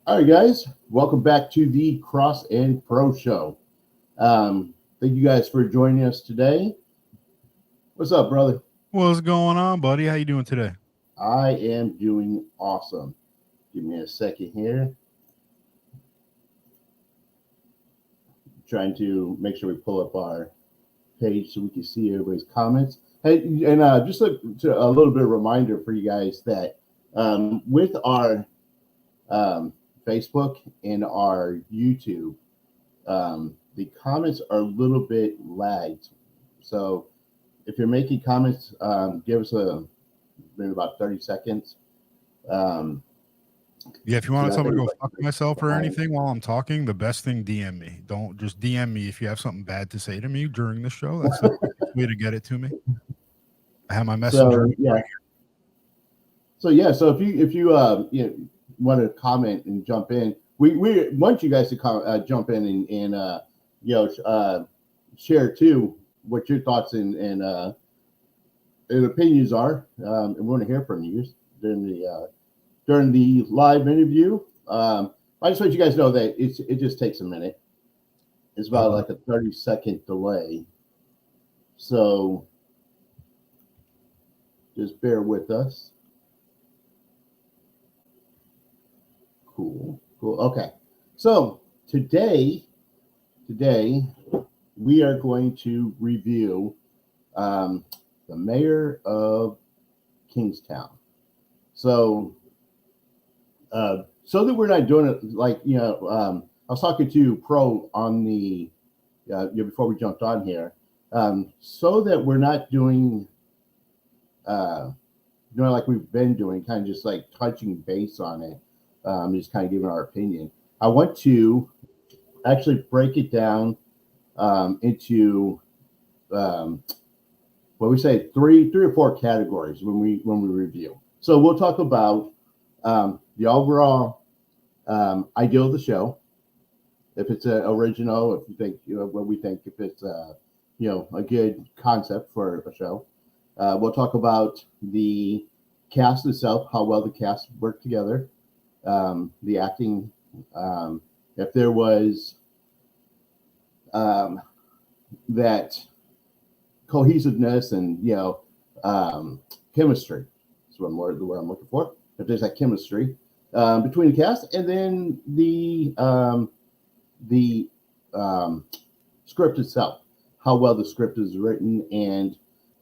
All right, guys, welcome back to the Cross and Pro Show. Thank you guys for joining us today. What's up, brother? What's going on, buddy? How you doing today? I am doing awesome. Give me a second here. Trying to make sure we pull up our page so we can see everybody's comments. Hey, and just a little bit of reminder for you guys that with our Facebook and our YouTube, the comments are a little bit lagged. So if you're making comments, give us maybe about 30 seconds. Um, Yeah, if you so wanted that's someone to go everybody fuck myself or behind. anything while I'm talking, the best thing DM me. Don't just DM me if you have something bad to say to me during the show. That's the quickest way to get it to me. I have my messenger So yeah, right so if you want to comment and jump in, we want you guys to jump in and share too what your thoughts and opinions are, and we want to hear from you during the live interview. I just want you guys to know that it just takes a minute. It's here. about like a 30-second delay, so just bear with us. Cool. Okay, so today we are going to review um, the mayor of Kingstown. So so that we're not doing it like I was talking to Pro on the before we jumped on here, so that we're not uh, doing like we've been doing, kind of just like touching base on it, just kind of giving our opinion. I want to actually break it down into um, what we say three or four categories when we review. So we'll talk about the overall idea of the show, if it's an original, if you think what we think, if it's a good concept for a show. We'll talk about the cast itself, how well the cast worked together, the acting, if there was um, that cohesiveness and chemistry. That's the word I'm looking for. If there's that chemistry between the cast, and then the script itself, how well the script is written, and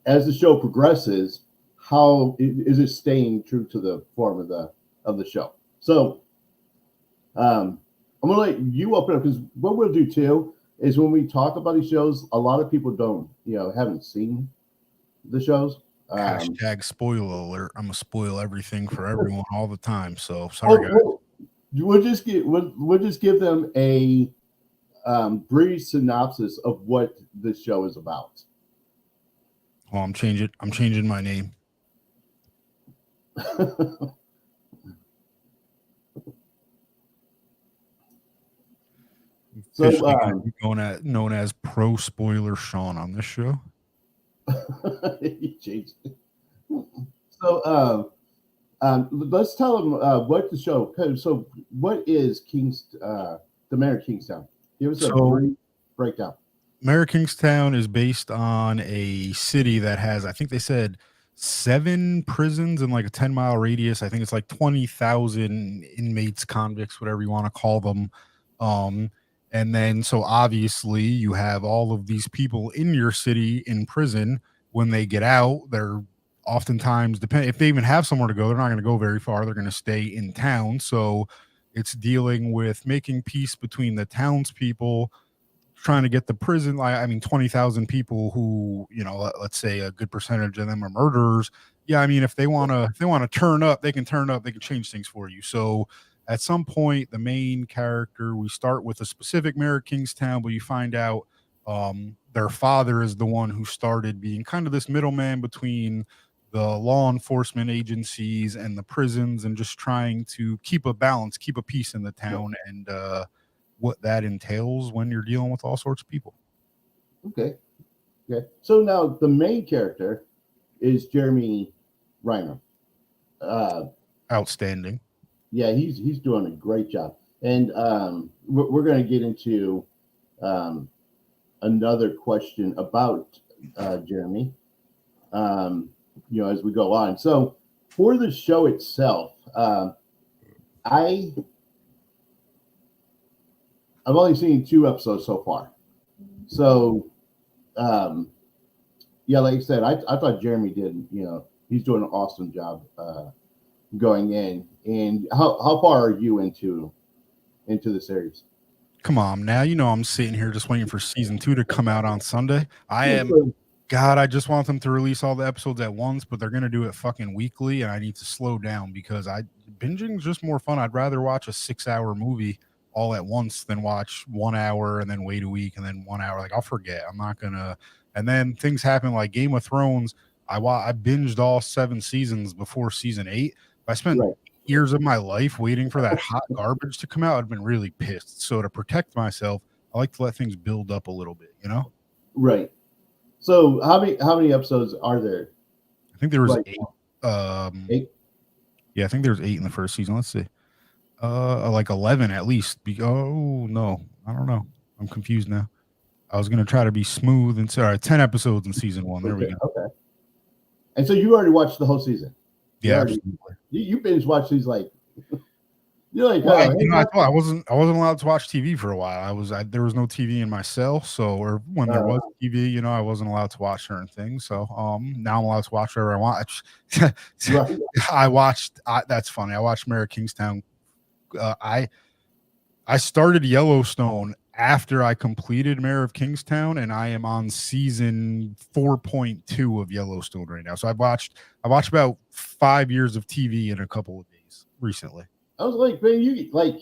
as the show progresses, how is it staying true to the form of the show. So I'm gonna let you open up, because what we'll do too is when we talk about these shows, a lot of people don't haven't seen the shows. Hashtag spoiler alert. I'm gonna spoil everything for everyone all the time. So sorry, Well, guys. we'll just give them a brief synopsis of what this show is about. Well, I'm changing. I'm changing my name. So Officially gonna be known as Pro Spoiler Sean on this show. he changed it. So let's tell them what the show. So what is the Mayor of Kingstown? Give us a So brief breakdown. Mayor Kingstown is based on a city that has, I think they said, 7 prisons in like a 10-mile radius. I think it's like 20,000 inmates, convicts, whatever you want to call them. Um, and then, so obviously, you have all of these people in your city in prison. When they get out, they're oftentimes, depend if they even have somewhere to go, they're not going to go very far. They're going to stay in town. So it's dealing with making peace between the townspeople, trying to get the prison. I mean, 20,000 people who, let's say a good percentage of them are murderers. Yeah, I mean, if they want to turn up, they can turn up. They can change things for you. So at some point, the main character, we start with a specific mayor of Kingstown, but you find out their father is the one who started being kind of this middleman between the law enforcement agencies and the prisons, and just trying to keep a balance, keep a peace in the town, and what that entails when you're dealing with all sorts of people. Okay. Okay. So now the main character is Jeremy Reiner. Uh, Outstanding. Yeah, he's doing a great job, and we're going to get into um, another question about Jeremy. Um, as we go on. So for the show itself, I I've only seen 2 episodes so far. So um, yeah, like I said, I thought Jeremy did. He's doing an awesome job going in. And how far are you into the series? Come on, now you know I'm sitting here just waiting for season 2 to come out on Sunday. I Yeah, am so- God, I just want them to release all the episodes at once, but they're gonna do it fucking weekly, and I need to slow down because I binging's just more fun. I'd rather watch a 6-hour movie all at once than watch 1 hour and then wait a week and then 1 hour. Like I'll forget. I'm not gonna. And then things happen like Game of Thrones. I binged all 7 seasons before season 8. I spent right, years of my life waiting for that hot garbage to come out. I'd been really pissed. So to protect myself, I like to let things build up a little bit. You know. right. So how many episodes are there I think there was right 8. now? Um, 8. yeah, I think there was 8 in the first season. Let's see. Like 11 at least. Oh no, I don't know. I'm confused now. I was gonna try to be smooth and say, all right, 10 episodes in season 1. There we Okay, go. okay. And so you already watched the whole season. You Yeah, already absolutely. you binge watch these like you're like Well, hey, I thought I wasn't allowed to watch TV for a while. There was no TV in my cell, so or when there uh, was TV, I wasn't allowed to watch certain things. So now I'm allowed to watch whatever I watch. right, That's funny. I watched Mayor of Kingstown. Uh, I I started Yellowstone after I completed Mayor of Kingstown, and I am on season 4.2 of Yellowstone right now. So I watched about 5 years of TV in a couple of days recently. I was like, man, you like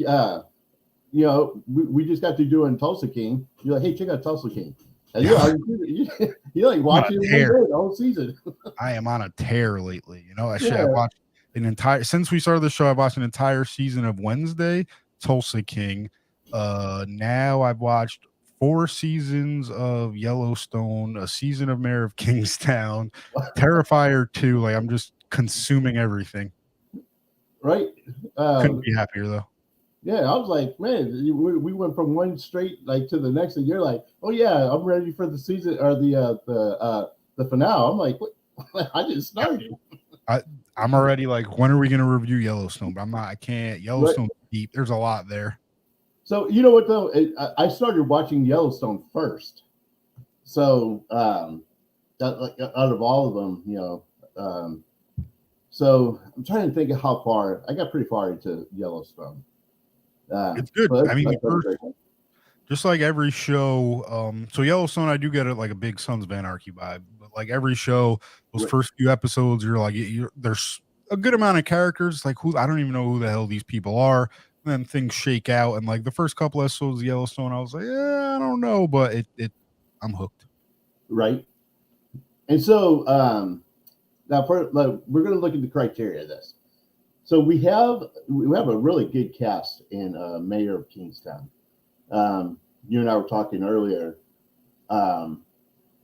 we just got to doing Tulsa King. You're like, hey, check out Tulsa King. And you like I'm on watching a it one tear. day the whole season. I am on a tear lately. I Yeah, watched an entire since we started the show. I've watched an entire season of Wednesday, Tulsa King. Now I've watched 4 seasons of Yellowstone, a season of Mayor of Kingstown, Terrifier 2. Like I'm just consuming everything. right. Couldn't Um, be happier though. yeah, I was like, man, we went from one straight like to the next, and you're like, oh yeah, I'm ready for the season or the finale. I'm like, what? I just started. I I'm already like, when are we gonna review Yellowstone? But I'm not. I can't. Right. Yellowstone's deep. There's a lot there. So you know what though, I started watching Yellowstone first. So like, out of all of them, um, so I'm trying to think of how far I got. Pretty far into Yellowstone. It's good. So I mean, the that's first great. just like every show, so Yellowstone, I do get it like a big Sons of Anarchy vibe, but like every show, those Right, first few episodes, you're like, there's a good amount of characters, like who I don't even know who the hell these people are. And then things shake out, and like the first couple episodes of Yellowstone, I was like, I don't know, but I'm hooked. right. And so now for like, we're going to look at the criteria of this. So we have a really good cast in Mayor of Kingstown. You and I were talking earlier. Um,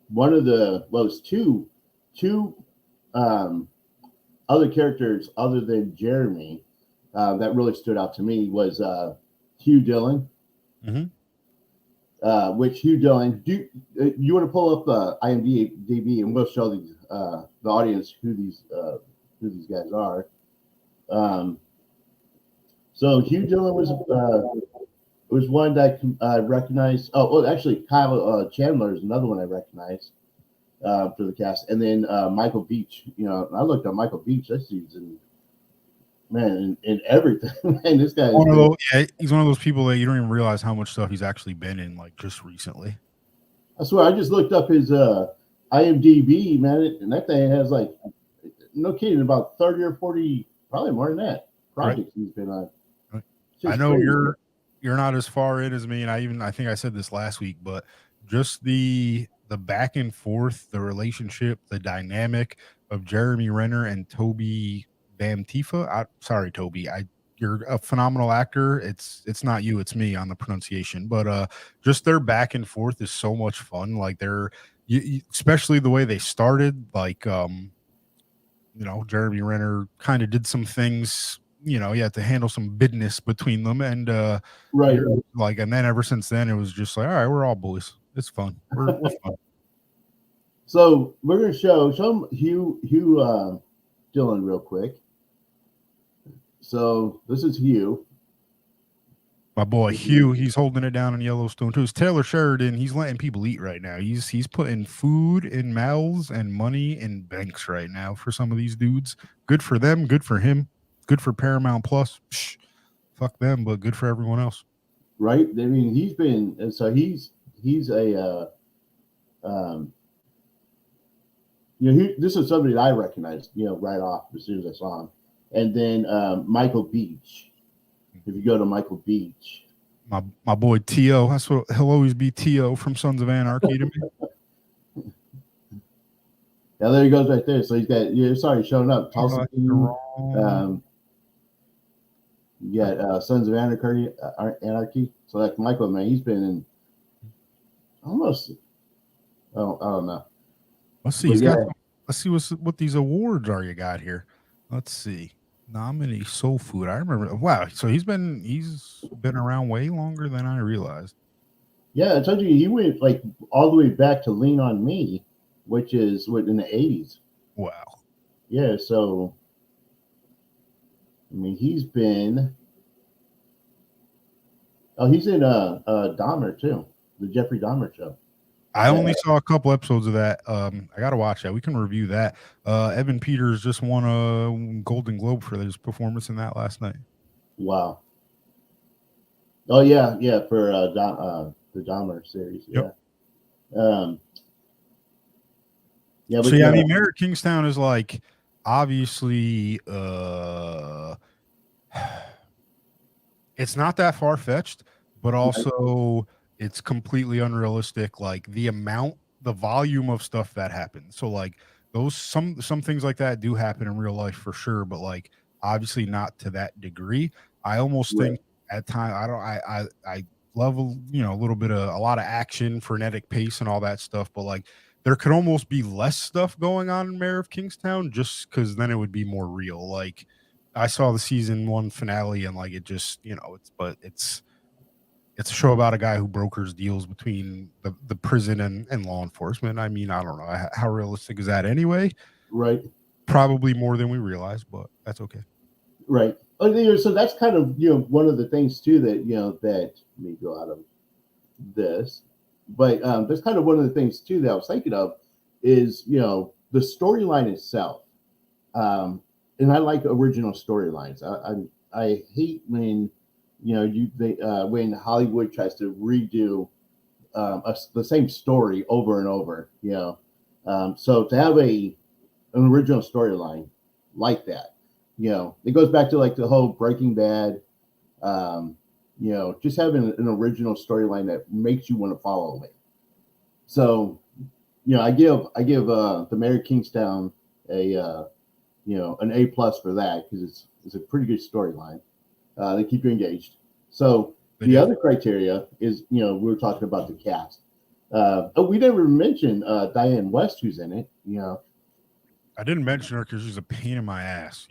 one of the well, it's two um, other characters other than Jeremy that really stood out to me was Hugh Dillon. Mhm. Which Hugh Dillon, you want to pull up IMDb and we'll show the audience who these guys are. Um, so Hugh Dillon was one that I recognized. Oh, well, actually, Kyle Chandler is another one I recognized for the cast, and then Michael Beach. I looked at Michael Beach this season, man, in everything. Man, this guy has been. Yeah, he's one of those people that you don't even realize how much stuff he's actually been in, like just recently. I swear, I just looked up his IMDb, man, and that thing has like, no kidding, about 30 or 40, probably more than that, Right. projects he's been on. Right. I Just know crazy. you're not as far in as me, and I think I said this last week, but just the back and forth, the relationship, the dynamic of Jeremy Renner and Toby Bamtifa. Sorry, Toby. You're a phenomenal actor. It's not you, it's me on the pronunciation. But just their back and forth is so much fun. Like especially the way they started, like Jeremy Renner kind of did some things you have to handle some business between them, and Right. you're like, and then ever since then, it was just like, all right, we're all boys. It's fun. We're fun. So we're gonna show Hugh Dillon real quick. So this is Hugh. My boy Hugh, he's holding it down in Yellowstone too. It's Taylor Sheridan. He's letting people eat right now. He's putting food in mouths and money in banks right now for some of these dudes. Good for them. Good for him. Good for Paramount Plus. Psh, fuck them, but good for everyone else. Right. I mean, he's been, and so he's a um, this is somebody that I recognized, right off as soon as I saw him. And then Michael Beach. If you go to Michael Beach, my boy T.O. That's what he'll always be. T.O. from Sons of Anarchy to me. now there he goes right there. So he's got showing up. Tulsa King, you got Sons of Anarchy. So like Michael, man, he's been in almost. I don't know. Let's see. Let's see what these awards are you got here. Let's see. Nominee Soul Food. I remember. Wow. So he's been around way longer than I realized. Yeah, I told you he went like all the way back to Lean on Me, which is in the 80s. Wow. Yeah. So, I mean, he's been. Oh, he's in Dahmer too, the Jeffrey Dahmer show. I only saw a couple episodes of that. I got to watch that. We can review that. Evan Peters just won a Golden Globe for his performance in that last night. Wow. Oh yeah, for the Dahmer series. Yep. Yeah. So yeah, I mean, Mayor Kingstown is like obviously it's not that far fetched, but also it's completely unrealistic. Like the volume of stuff that happens. So like those some things like that do happen in real life for sure, but like obviously not to that degree. I almost think at times I love a little bit of a lot of action, frenetic pace, and all that stuff, but like there could almost be less stuff going on in Mayor of Kingstown just because then it would be more real. Like I saw the season 1 finale and like it just it's a show about a guy who brokers deals between the prison and law enforcement. I mean, I don't know how realistic is that anyway. Right. Probably more than we realize, but that's okay. Right. So that's kind of one of the things too that that may go out of this, but that's kind of one of the things too that I was thinking of is the storyline itself, and I like original storylines. I hate when when Hollywood tries to redo the same story over and over. So to have an original storyline like that. It goes back to like the whole Breaking Bad, just having an original storyline that makes you want to follow it. So, I give the Mayor Kingstown an A+ for that because it's a pretty good storyline. They keep you engaged. So the other criteria is, we were talking about the cast. We never mentioned Diane West, who's in it. I didn't mention her because she's a pain in my ass.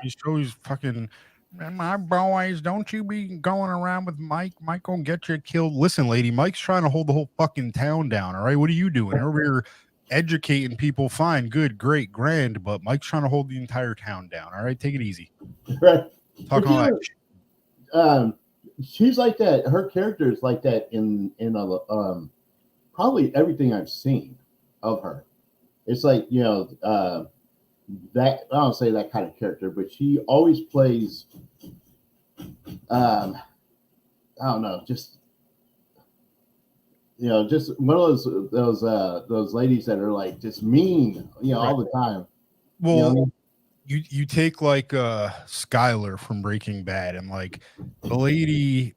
She's always fucking. And my boys, don't you be going around with Mike. Mike will get you killed. Listen, lady, Mike's trying to hold the whole fucking town down. All right, what are you doing? Over here educating people. Fine, good, great, grand, but Mike's trying to hold the entire town down. All right, take it easy. Right. Talking all that. She's like that. Her character is like that in probably everything I've seen of her. It's like that I don't say that kind of character, but she always plays. I don't know, just just one of those ladies that are like just mean, all the time. Well, you take like Skylar from Breaking Bad, and like the lady,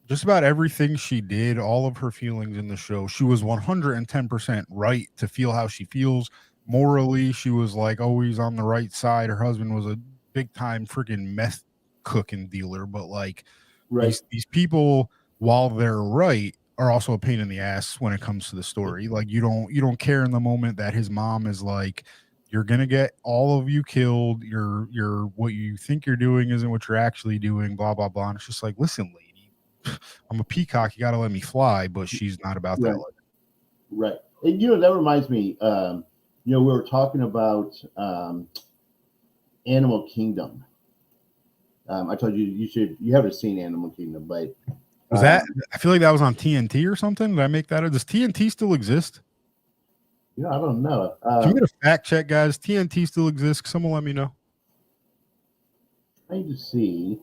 just about everything she did, all of her feelings in the show, she was 110% right to feel how she feels. Morally, she was like always on the right side. Her husband was a big time freaking meth cooking dealer, but like these people, while they're right, are also a pain in the ass when it comes to the story. Like you don't care in the moment that his mom is like You're gonna get all of you killed. You're what you think you're doing isn't what you're actually doing. Blah blah blah. And it's just like, listen, lady, I'm a peacock. You got to let me fly. But she's not about that Right. life. Right. And that reminds me. We were talking about Animal Kingdom. I told you haven't seen Animal Kingdom, but Was that? I feel like that was on TNT or something. Did I make that up? Does TNT still exist? I don't know. Can you get a fact check, guys? TNT still exists? Someone let me know. I need to see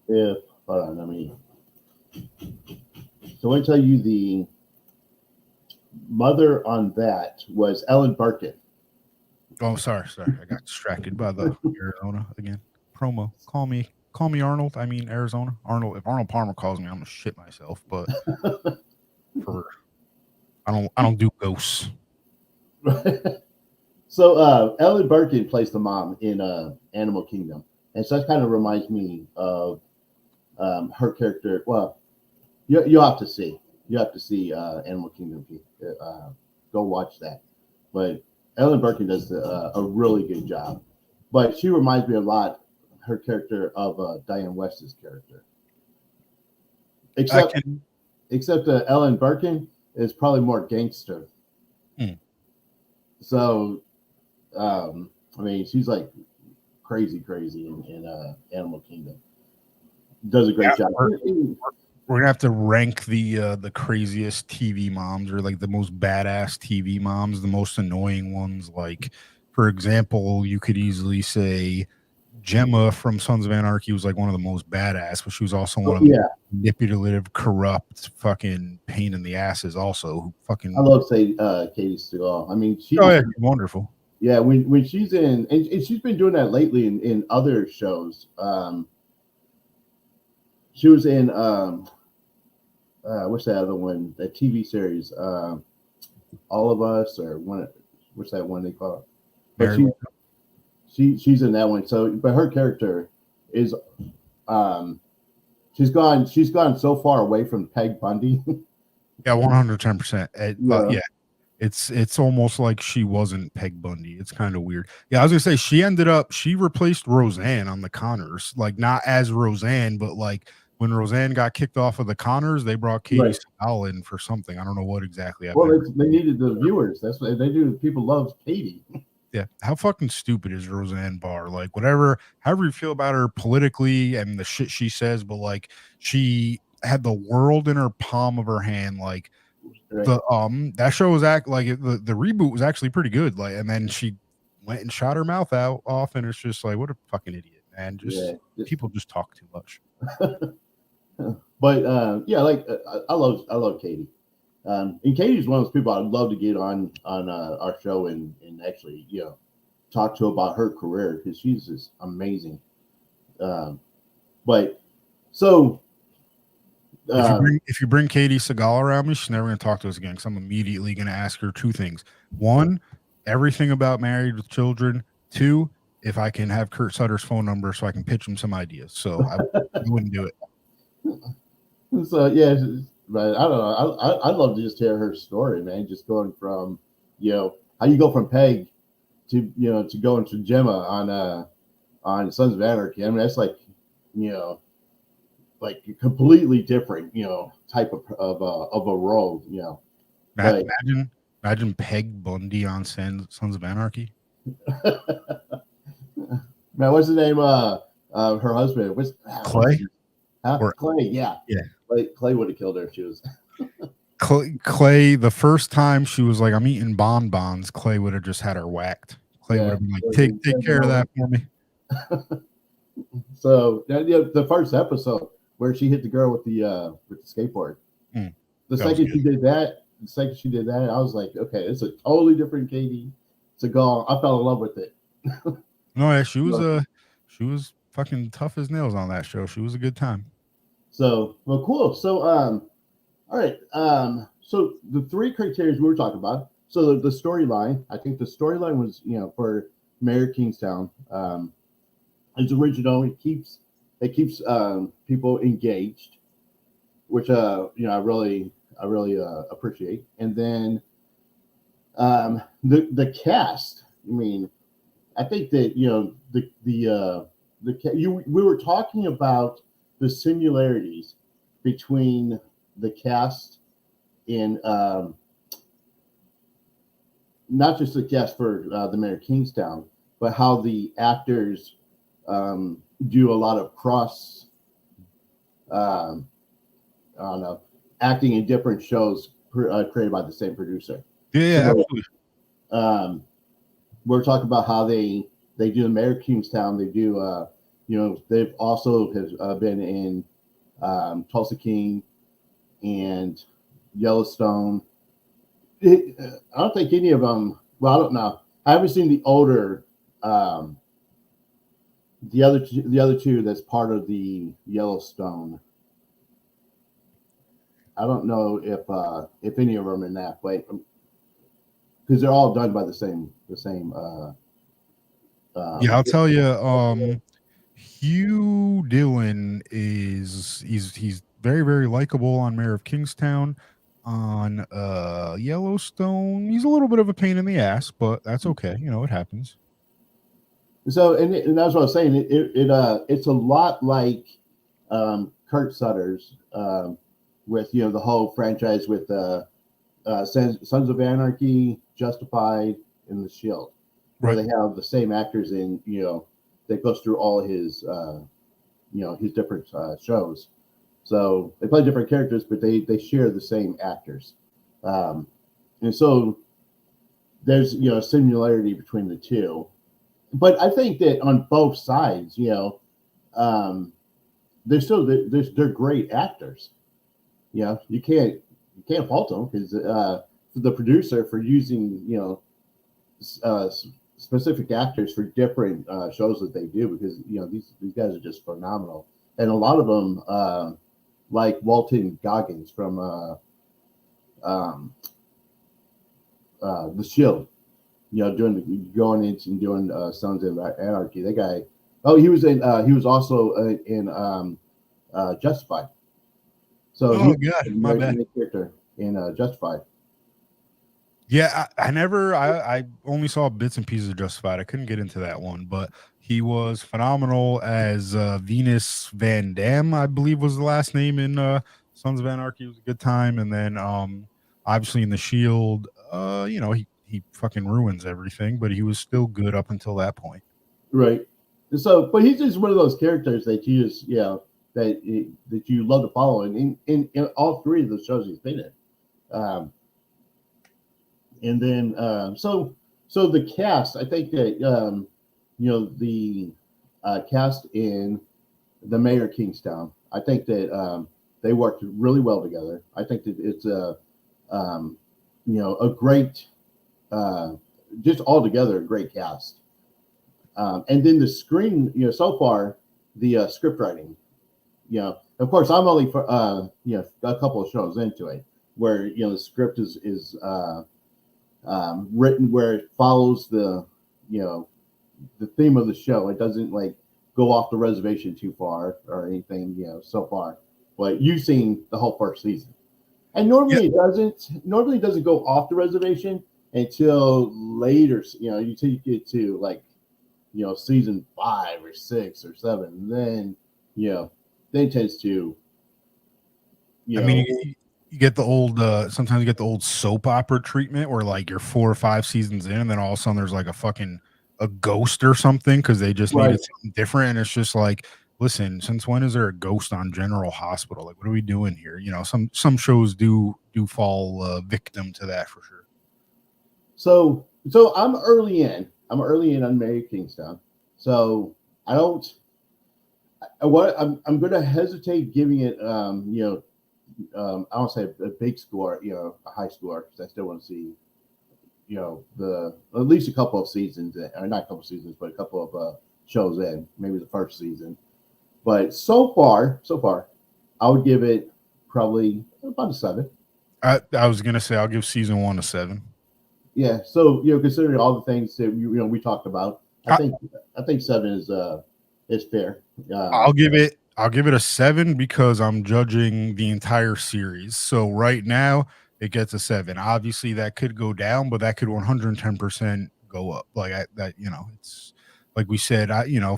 if hold on. Let me. So I want to tell you the mother on that was Ellen Barkin. Oh, sorry. I got distracted by the Arizona again. Promo. Call me Arnold. I mean Arizona. Arnold. If Arnold Palmer calls me, I'm gonna shit myself. But I don't do ghosts. So Ellen Barkin plays the mom in Animal Kingdom, and so that kind of reminds me of her character. Well, you have to see Animal Kingdom. Go watch that. But Ellen Barkin does a really good job. But she reminds me a lot her character of Diane West's character. Except Ellen Barkin is probably more gangster. So, I mean, she's like crazy in Animal Kingdom. Does a great job. We're gonna have to rank the craziest TV moms, or like the most badass TV moms, the most annoying ones. Like, for example, you could easily say Gemma from Sons of Anarchy was like one of the most badass, but she was also one of the manipulative, corrupt, fucking pain in the asses. Also, who fucking I love Katie Seagal. I mean, she's wonderful. Yeah, when she's in, and she's been doing that lately in other shows. She was in what's that other one? That TV series, All of Us, or what's that one they call it? But she's in that one. So, but her character is, she's gone so far away from Peg Bundy. Yeah, 110%. Yeah, it's almost like she wasn't Peg Bundy. It's kind of weird. Yeah, I was gonna say she replaced Roseanne on the Connors, like not as Roseanne, but like when Roseanne got kicked off of the Connors, they brought Katie Seagal in for something. I don't know what exactly. They needed the viewers. That's what they do. People love Katie. Yeah, how fucking stupid is Roseanne Barr? Like, however you feel about her politically and the shit she says, but like she had the world in her palm of her hand. Like that show was the reboot was actually pretty good. Like, and then she went and shot her mouth off, and it's just like, what a fucking idiot, man. People just talk too much. But I love Katie. And Katie's one of those people I'd love to get on our show and actually talk to about her career, because she's just amazing. But so if you bring Katie Seagal around me, she's never going to talk to us again, because I'm immediately going to ask her two things: one, everything about Married with Children; two, if I can have Kurt Sutter's phone number so I can pitch him some ideas. So I wouldn't do it. So yeah, but I don't know. I'd love to just hear her story, man. Just going from how you go from Peg to to going to Gemma on Sons of Anarchy. I mean, that's like like a completely different type of a role. Imagine Peg Bundy on Sons of Anarchy. Man, what's the name? Her husband was Clay. Clay, yeah. Clay would have killed her if she was. Clay, the first time she was like, "I'm eating bonbons," Clay would have just had her whacked. Clay would have been like, "Take care of that for me." So the first episode where she hit the girl with the skateboard. The second she did that, I was like, okay, it's a totally different Katie Seagal. I fell in love with it. No, yeah, she was fucking tough as nails on that show. She was a good time. So, well, cool. So, all right. So the three criteria we were talking about. So the storyline, I think the storyline was, for Mayor Kingstown, is original. It keeps people engaged, which I really appreciate. And then the cast. I mean, I think that we were talking about the similarities between the cast in not just the cast for the Mayor of Kingstown, but how the actors do a lot of cross, um, I don't know, acting in different shows created by the same producer. Yeah, So absolutely. We're talking about how they do the Mayor of Kingstown. They do, they've also has been in Tulsa King and Yellowstone. I don't think any of them. Well, I don't know. I haven't seen the older, the other two that's part of the Yellowstone. I don't know if any of them are in that, but because they're all done by the same. Yeah, I'll Um, tell you. Hugh Dillon he's very very likable on Mayor of Kingstown. On Yellowstone, he's a little bit of a pain in the ass, but that's okay. You know, it happens. so and that's what I was saying. It's a lot like Kurt Sutter's with the whole franchise with Sons of Anarchy, Justified, and The Shield, where Right. they have the same actors in that goes through all his different shows. So they play different characters, but they share the same actors, um, and so there's a similarity between the two. But I think that on both sides, um, they're great actors. You can't fault them because the producer for using uh, specific actors for different shows that they do because these guys are just phenomenal, and a lot of them like Walton Goggins from um, The Shield. Going into and doing Sons of Anarchy. That guy. Oh, he was in. He was also in Justified. So Oh he god, the my bad. main character in Justified. Yeah, I never I only saw bits and pieces of Justified. I couldn't get into that one, but he was phenomenal as Venus Van Dam, I believe was the last name in Sons of Anarchy. It was a good time. And then obviously in the Shield, he fucking ruins everything, but he was still good up until that point. Right. And so, but he's just one of those characters that you just, that you love to follow, and in all three of the shows he's been in. Um, and then, so the cast, I think that, the cast in the Mayor of Kingstown, I think that they worked really well together. I think that it's um, a great, uh, just altogether a great cast. And then the screen, so far, the script writing, of course, I'm only for, a couple of shows into it where, the script is written where it follows you know, the theme of the show. It doesn't like go off the reservation too far or anything, so far. But you've seen the whole first season. And Yeah. normally it doesn't go off the reservation until later, until you get to like season 5 or 6 or 7, and then then it tends to you I mean, know you get the old sometimes you get the old soap opera treatment where like you're 4 or 5 seasons in, and then all of a sudden there's like a ghost or something because they just right. needed something different. And it's just like, listen, since when is there a ghost on General Hospital? Like, what are we doing here? Some shows do fall victim to that for sure. So I'm early in on Mary Kingstown, so I don't I'm going to hesitate giving it I don't say a big score, a high score, because I still want to see the at least a couple of seasons, or not a couple of seasons, but a couple of shows in, maybe the first season. But so far, I would give it probably about a 7. I was gonna say I'll give season 1 a 7. Yeah. So considering all the things that we talked about, I I, think I think 7 is fair. I'll give it a 7 because I'm judging the entire series. So right now it gets a 7. Obviously that could go down, but that could 110% go up. Like it's like we said,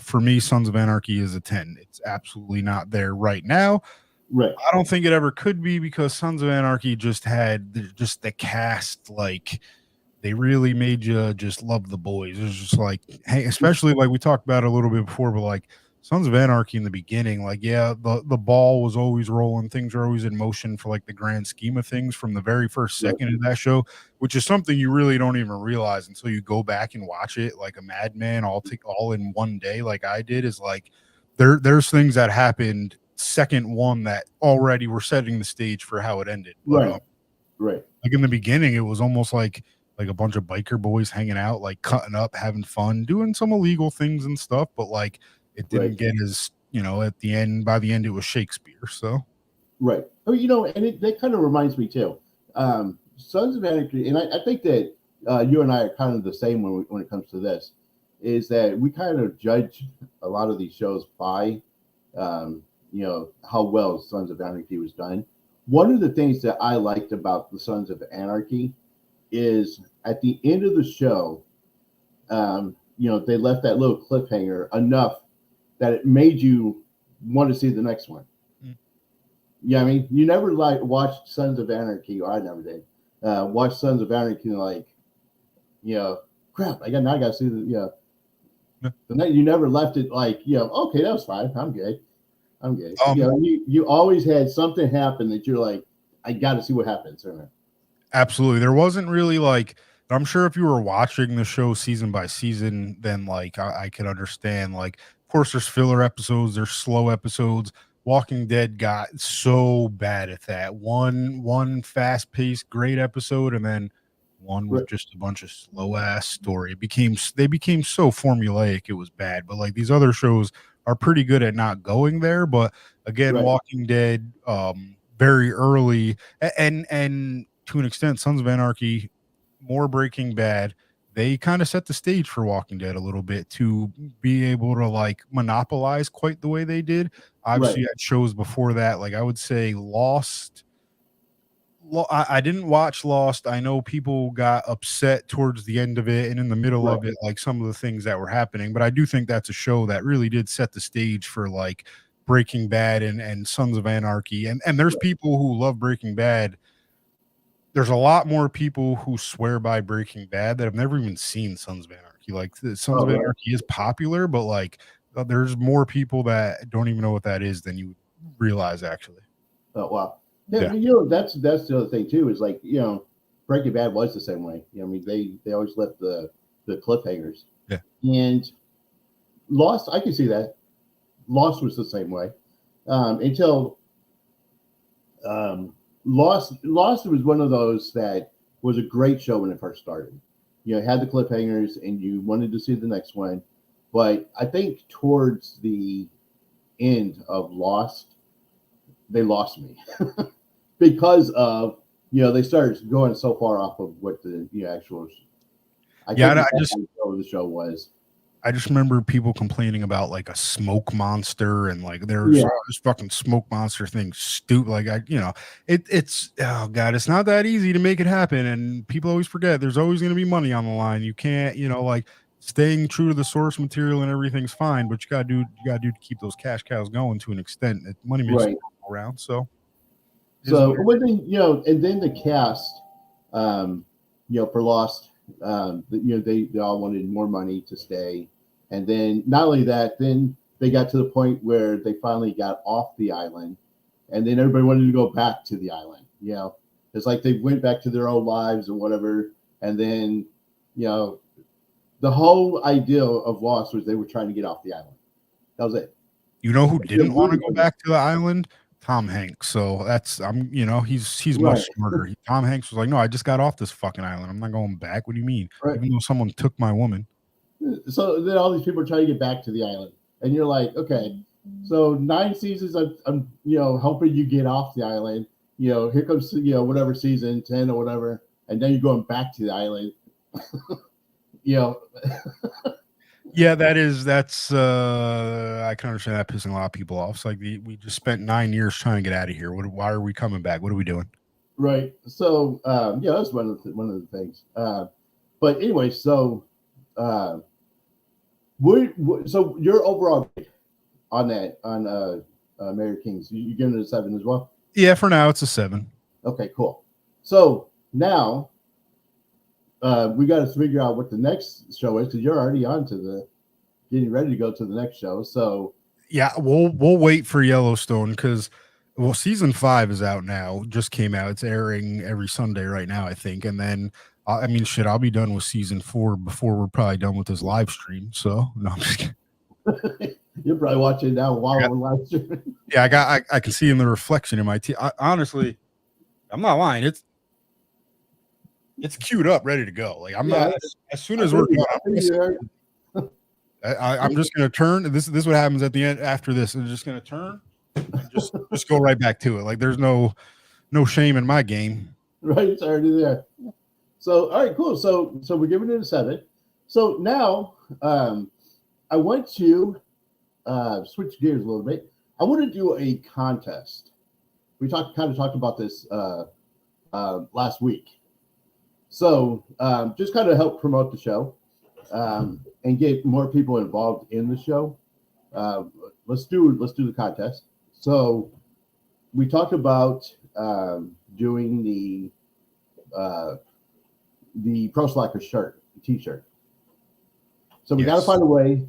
for me, Sons of Anarchy is a 10. It's absolutely not there right now. Right. I don't think it ever could be because Sons of Anarchy just had just the cast, like they really made you just love the boys. It was just like, hey, especially like we talked about a little bit before, but like Sons of Anarchy in the beginning, like yeah, the ball was always rolling, things are always in motion for like the grand scheme of things from the very first Right. second of that show, which is something you really don't even realize until you go back and watch it like a madman all in one day, like I did. Is like there's things that happened second one that already were setting the stage for how it ended. But Right. Right. like in the beginning, it was almost like a bunch of biker boys hanging out, like cutting up, having fun, doing some illegal things and stuff. But like it didn't Right. get as at the end. By the end, it was Shakespeare. So Right. Oh, and that kind of reminds me too. Sons of Anarchy, and I think that you and I are kind of the same when it comes to this, is that we kind of judge a lot of these shows by, how well Sons of Anarchy was done. One of the things that I liked about the Sons of Anarchy is at the end of the show, they left that little cliffhanger enough that it made you want to see the next one. Mm. Yeah, I mean, you never like watched Sons of Anarchy, or I never did. Watch Sons of Anarchy, like, crap. I got to see the. Yeah. The night you never left it like, okay, that was fine. I'm good. Um, You always had something happen that you're like, I got to see what happens. Absolutely. There wasn't really like, I'm sure if you were watching the show season by season, then like I could understand. Like, of course, there's filler episodes, there's slow episodes. Walking Dead got so bad at that. One fast paced, great episode, and then one with Right. just a bunch of slow ass story. They became so formulaic it was bad. But like these other shows are pretty good at not going there. But again, Right. Walking Dead, very early and to an extent, Sons of Anarchy, more Breaking Bad, they kind of set the stage for Walking Dead a little bit to be able to like monopolize quite the way they did. Right. Obviously, you had shows before that, like I would say Lost. I didn't watch Lost. I know people got upset towards the end of it and in the middle Right. of it, like some of the things that were happening. But I do think that's a show that really did set the stage for like Breaking Bad and Sons of Anarchy. And there's Right. people who love Breaking Bad. There's a lot more people who swear by Breaking Bad that have never even seen Sons of Anarchy. Like the Sons Oh, of right. Anarchy is popular, but like there's more people that don't even know what that is than you would realize actually. Oh, wow. Yeah, Yeah. that's the other thing too. Is like, Breaking Bad was the same way. I mean, they always left the cliffhangers. Yeah. And Lost, I can see that. Lost was the same way until Lost was one of those that was a great show when it first started. It had the cliffhangers, and you wanted to see the next one. But I think towards the end of Lost, they lost me because of they started going so far off of what the actual. I Yeah, think I just the show was. I just remember people complaining about like a smoke monster and like there's this fucking smoke monster thing stupid. Like it's oh god, it's not that easy to make it happen, and people always forget there's always going to be money on the line. You can't like staying true to the source material and everything's fine, but you gotta do to keep those cash cows going to an extent. Money makes Right. it go around, so is So what when they, and then the cast, for Lost, they all wanted more money to stay, and then not only that, then they got to the point where they finally got off the island, and then everybody wanted to go back to the island. It's like they went back to their own lives or whatever, and then, the whole idea of Lost was they were trying to get off the island. That was it. you know who didn't want to Really go wasn't. back to the island? Tom Hanks. So that's he's much Right. smarter. Tom Hanks was like, no, I just got off this fucking island. I'm not going back. What do you mean? Right. Even though someone took my woman. So then all these people are trying to get back to the island, and you're like, okay, so 9 seasons, I'm helping you get off the island. Here comes whatever season 10 or whatever, and then you're going back to the island. Yeah, that's I can understand that pissing a lot of people off. It's like we just spent 9 years trying to get out of here. Why are we coming back? What are we doing? Right. So that's one of the things. But anyway, so uh, so your overall grade on that on Mayor Kings, you giving it a 7 as well? Yeah, for now it's a 7. Okay, cool. So now we got to figure out what the next show is because you're already on to the getting ready to go to the next show. So Yeah, we'll wait for Yellowstone because season 5 is out now. Just came out. It's airing every Sunday right now, I think. And then I mean, shit, I'll be done with season 4 before we're probably done with this live stream. So no, I'm just kidding. you're probably watching it now while we're live streaming. Yeah, I can see in the reflection in my honestly, I'm not lying. It's queued up, ready to go. Like I'm not as soon as we're done. I'm just gonna turn. This is what happens at the end after this. I'm just gonna turn and just go right back to it. Like there's no shame in my game. Right, it's already there. So all right, cool. So we're giving it a 7. So now I want to switch gears a little bit. I want to do a contest. We talked about this last week. So just kind of help promote the show and get more people involved in the show. Let's do the contest. So we talked about doing the Pro Slacker shirt, T-shirt. So we got to find a way.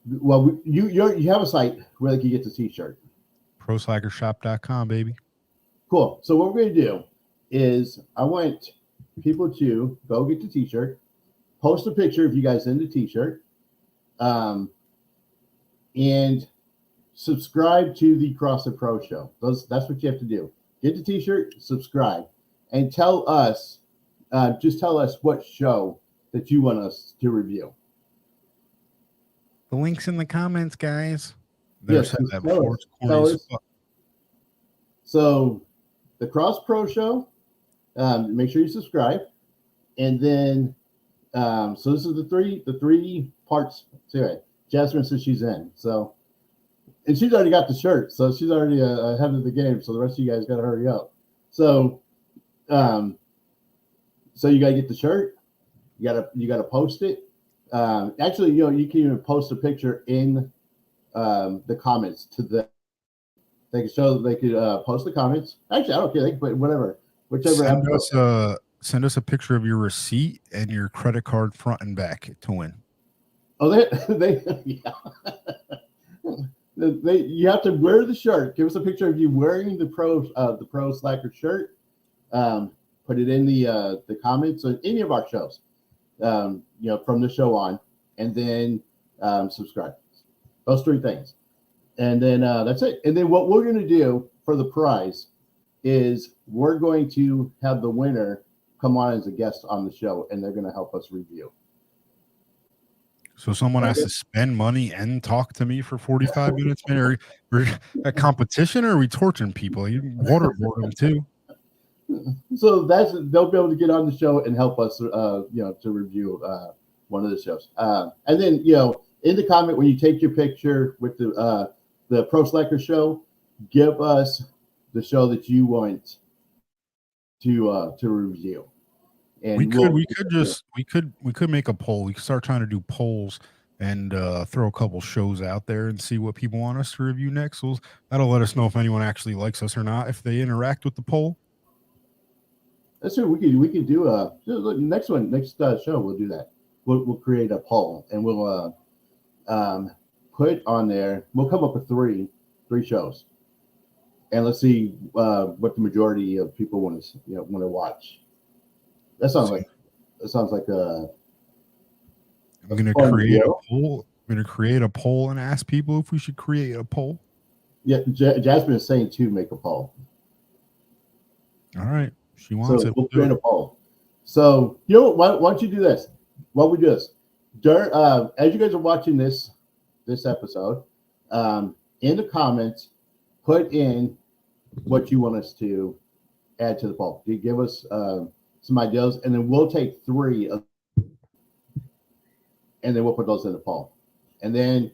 Well, you have a site where they can get the T-shirt. ProSlackerShop.com, baby. Cool. So what we're going to do is I want people to go get the T-shirt, post a picture of you guys in the T-shirt, and subscribe to the CrossFit Pro Show. That's what you have to do. Get the T-shirt, subscribe, and tell us, just tell us what show that you want us to review. The link's in the comments, guys. There's that before. So the Cross Pro Show, make sure you subscribe. And then, so this is the three parts to it. Jasmine says she's in. So, and she's already got the shirt. So she's already ahead of the game. So the rest of you guys got to hurry up. So, so you got to get the shirt. You got to post it. Actually, you can even post a picture in the comments to the. They could post the comments. Actually, I don't care. They can put whatever, whichever. Send us a picture of your receipt and your credit card front and back to win. Oh, they yeah. You have to wear the shirt. Give us a picture of you wearing the Pro Slacker shirt. Put it in the comments on any of our shows. From the show on, and then subscribe. Those 3 things, and then that's it. And then what we're going to do for the prize is we're going to have the winner come on as a guest on the show, and they're going to help us review. So someone has to spend money and talk to me for 45 minutes, man. Are a competition, or are we torturing people? You waterboard them too. So they'll be able to get on the show and help us, to review one of the shows. And then, in the comment when you take your picture with the Pro Slacker show, give us the show that you want to review. And we could make a poll. We could start trying to do polls and throw a couple shows out there and see what people want us to review next. So that'll let us know if anyone actually likes us or not if they interact with the poll. That's true. We could do next show. We'll do that. We'll create a poll and we'll put on there. We'll come up with three shows, and let's see what the majority of people want to watch. That sounds like a. I'm going to create a poll. I'm going to create a poll and ask people if we should create a poll. Yeah, Jasmine is saying to make a poll. All right. She wants it. We'll create a poll. So, why don't you do this? Why don't we do this? As you guys are watching this episode, in the comments, put in what you want us to add to the poll. You give us some ideas, and then we'll take 3 of, and then we'll put those in the poll. And then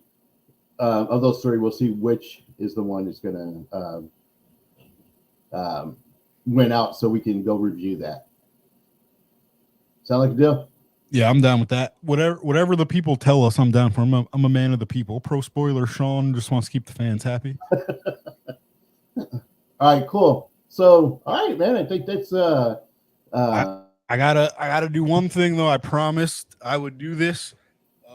of those 3, we'll see which is the one that's going to win out, so we can go review that. Sound like a deal? Yeah, I'm down with that. Whatever the people tell us, I'm down for. I'm a man of the people. Pro spoiler, Sean just wants to keep the fans happy. All right, cool. So, all right, man. I think that's I gotta do one thing though. I promised I would do this.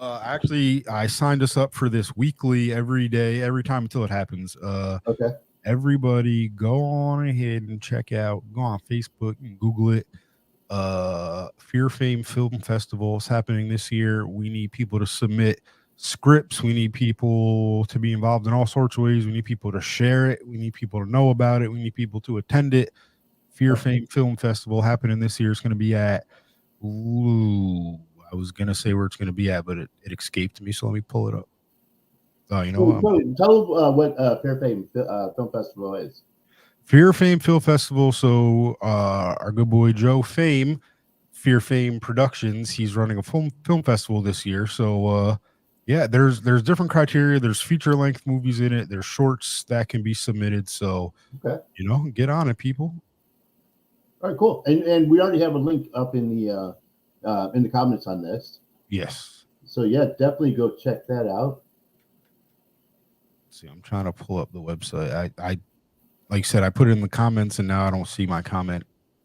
Actually, I signed us up for this weekly, every day, every time until it happens. okay. Everybody, go on ahead and check out. Go on Facebook and Google it. Fear Fame Film Festival is happening this year. We need people to submit scripts. We need people to be involved in all sorts of ways. We need people to share it. We need people to know about it. We need people to attend it. Fear Fame Film Festival happening this year. It's going to be at. Ooh, I was going to say where it's going to be at, but it escaped me. So let me pull it up. Oh, you know what? Tell what Fair Fame Film Festival is. Fear Fame Film Festival. So our good boy Joe Fame, Fear Fame Productions, he's running a film festival this year. So yeah, there's different criteria. There's feature length movies in it. There's shorts that can be submitted. So get on it, people. All right, cool. And we already have a link up in the comments on this. Yes. So yeah, definitely go check that out. See, I'm trying to pull up the website. I like I said, I put it in the comments, and now I don't see my comment.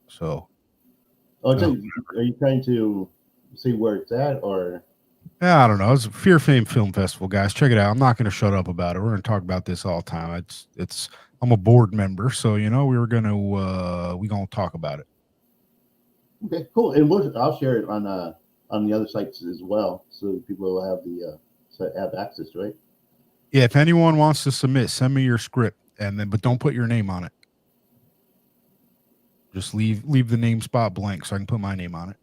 So, are you trying to see where it's at, or? Yeah, I don't know. It's a Fear Fame Film Festival, guys. Check it out. I'm not going to shut up about it. We're going to talk about this all the time. It's. I'm a board member, so we were going to talk about it. Okay, cool. And I'll share it on the other sites as well, so people will have access to it. Yeah, if anyone wants to submit, send me your script, but don't put your name on it. Just leave the name spot blank so I can put my name on it.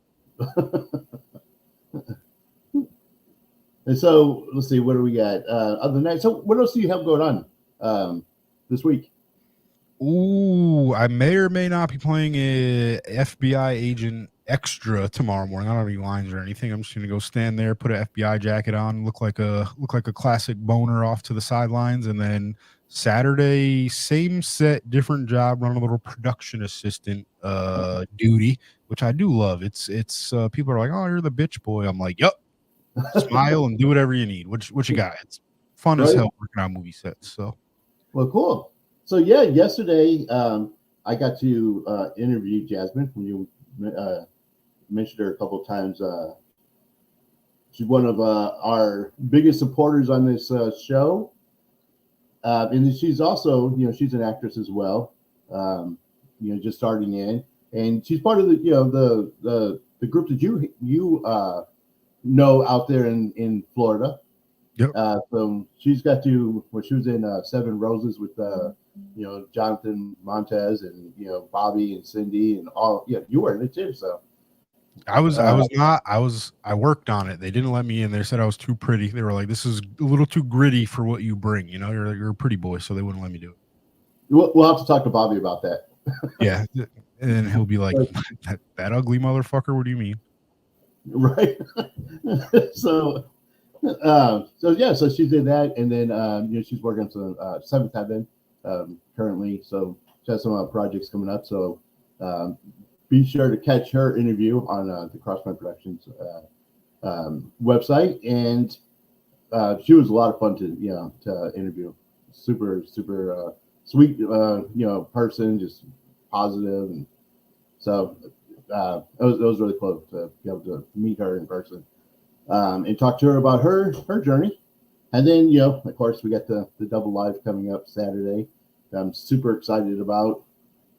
And so let's see, what do we got? Other than that, so what else do you have going on this week? Ooh, I may or may not be playing a FBI agent extra tomorrow morning. I don't have any lines or anything. I'm just gonna go stand there, put an FBI jacket on, look like a classic boner off to the sidelines, and then Saturday, same set, different job, run a little production assistant duty, which I do love. It's people are like, oh, you're the bitch boy. I'm like, yup. Smile and do whatever you need. What you got? It's fun as hell working on movie sets. So, well, cool. So yeah, yesterday I got to interview Jasmine. When you mentioned her a couple of times, she's one of our biggest supporters on this show, and she's also she's an actress as well. Just starting in, and she's part of the group that you know out there in Florida. Yep. So she's got to she was in Seven Roses with Jonathan Montez and Bobby and Cindy and all. Yeah, you were in it too. So I worked on it. They didn't let me in. They said I was too pretty. They were like, "This is a little too gritty for what you bring." You're a pretty boy, so they wouldn't let me do it. We'll have to talk to Bobby about that. Yeah, and then he'll be like, "That ugly motherfucker. What do you mean?" Right. So she did that, and then she's working on some Seventh Heaven currently. So she has some projects coming up. So be sure to catch her interview on the Crosspoint Productions website. And she was a lot of fun to interview. Super sweet person, just positive, and so it was really cool to be able to meet her in person. And talk to her about her journey. And then, of course, we got the double live coming up Saturday that I'm super excited about.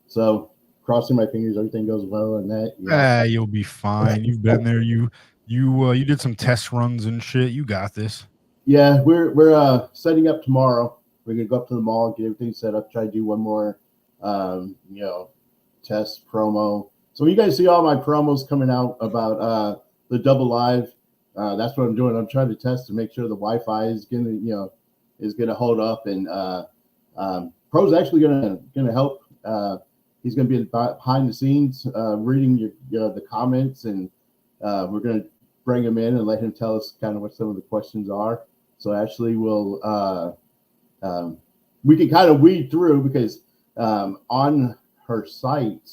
So crossing my fingers, everything goes well and that. Yeah, you'll be fine. You've been there. You did some test runs and shit. You got this. Yeah, we're setting up tomorrow. We're gonna go up to the mall, get everything set up, try to do one more test promo. So when you guys see all my promos coming out about the double live, that's what I'm doing. I'm trying to test to make sure the Wi-Fi is gonna hold up, and Pro's actually gonna help. He's gonna be behind the scenes, reading the comments, and we're gonna bring him in and let him tell us kind of what some of the questions are. So Ashley will we can kind of weed through, because on her site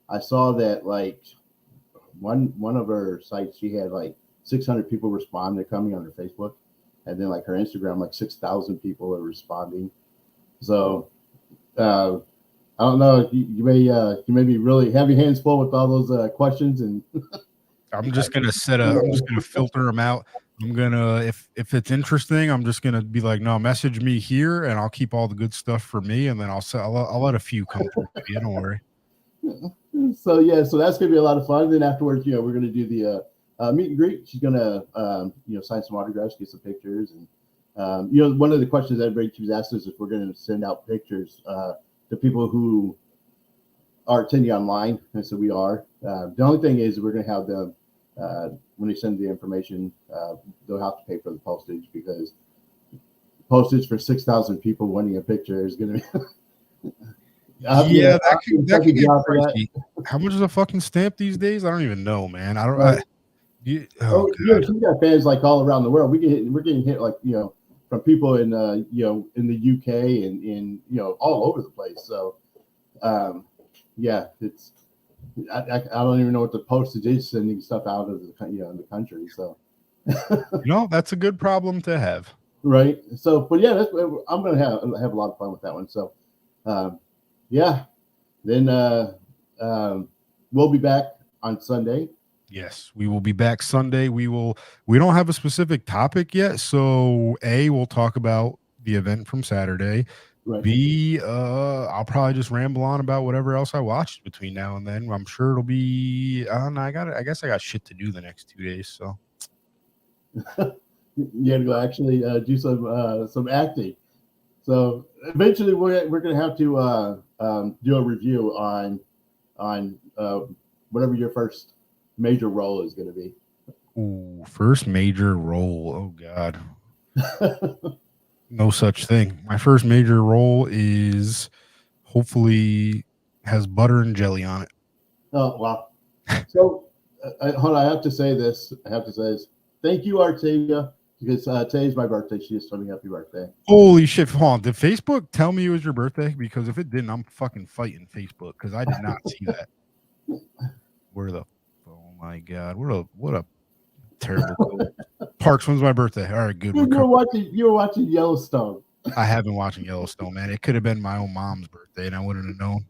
I saw that like one of her sites, she had like 600 people respond. They're coming on her Facebook, and then like her Instagram, like 6,000 people are responding. So uh, I don't know. You may be really have your hands full with all those questions, and I'm just gonna I'm just gonna filter them out. I'm gonna if it's interesting, I'm just gonna be like, no, message me here, and I'll keep all the good stuff for me, and then I'll let a few come through. Yeah, don't worry. so yeah, so that's gonna be a lot of fun. Then afterwards, we're gonna do the meet and greet. She's gonna sign some autographs, get some pictures, and one of the questions that everybody keeps asking is if we're gonna send out pictures to people who are attending online, and so we are. The only thing is we're gonna have them when they send the information, they'll have to pay for the postage because postage for 6,000 people wanting a picture is gonna be. Yeah, that could get pricey. How much is a fucking stamp these days? I don't even know, man. I don't. Right. We got fans like all around the world. We're getting hit like from people in in the UK and in all over the place. So yeah, it's I don't even know what the postage is sending stuff out of the in the country. So that's a good problem to have. Right. So, but yeah, I'm gonna have a lot of fun with that one. So. Yeah, then we'll be back on Sunday. Yes, we will be back Sunday. We don't have a specific topic yet, so we'll talk about the event from Saturday. Right. B, I'll probably just ramble on about whatever else I watched between now and then. I'm sure it'll be. I guess I got shit to do the next 2 days. So you got to go actually do some acting. So eventually we're going to have to do a review on whatever your first major role is going to be. Ooh, first major role. Oh God. No such thing. My first major role is hopefully has butter and jelly on it. Oh, wow. So hold on, I have to say this. Thank you, Artavia. Because today's my birthday. She just told me happy birthday. Holy shit. Hold on. Did Facebook tell me it was your birthday? Because if it didn't, I'm fucking fighting Facebook because I did not see that. Oh my God. What a terrible code. Parks, when's my birthday? All right, good. You were watching Yellowstone. I have been watching Yellowstone, man. It could have been my own mom's birthday and I wouldn't have known.